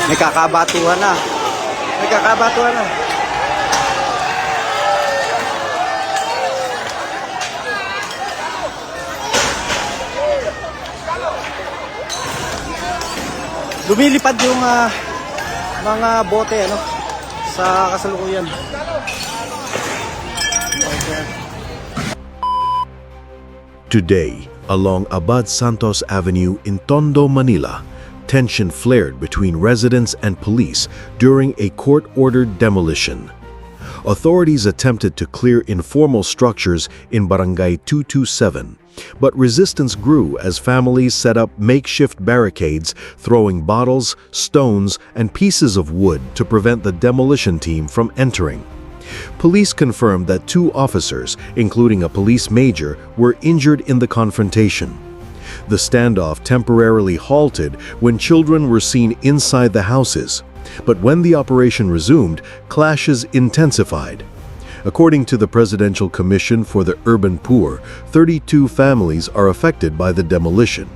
May kakabatuhan na. May kakabatuhan na. Lumilipad yung mga bote sa kasalukuyan. Today, along Abad Santos Avenue in Tondo, Manila, tension flared between residents and police during a court-ordered demolition. Authorities attempted to clear informal structures in Barangay 227, but resistance grew as families set up makeshift barricades, throwing bottles, stones, and pieces of wood to prevent the demolition team from entering. Police confirmed that 2 officers, including a police major, were injured in the confrontation. The standoff temporarily halted when children were seen inside the houses, but when the operation resumed, clashes intensified. According to the Presidential Commission for the Urban Poor, 32 families are affected by the demolition.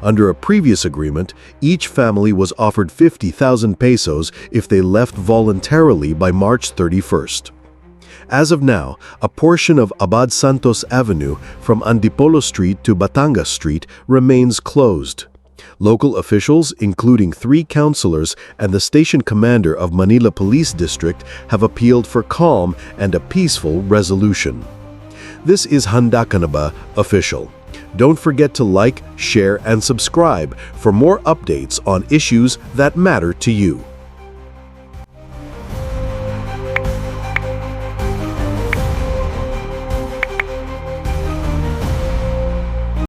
Under a previous agreement, each family was offered 50,000 pesos if they left voluntarily by March 31st. As of now, a portion of Abad Santos Avenue from Antipolo Street to Batangas Street remains closed. Local officials, including 3 councilors and the station commander of Manila Police District, have appealed for calm and a peaceful resolution. This is Handa Kana official. Don't forget to like, share, and subscribe for more updates on issues that matter to you.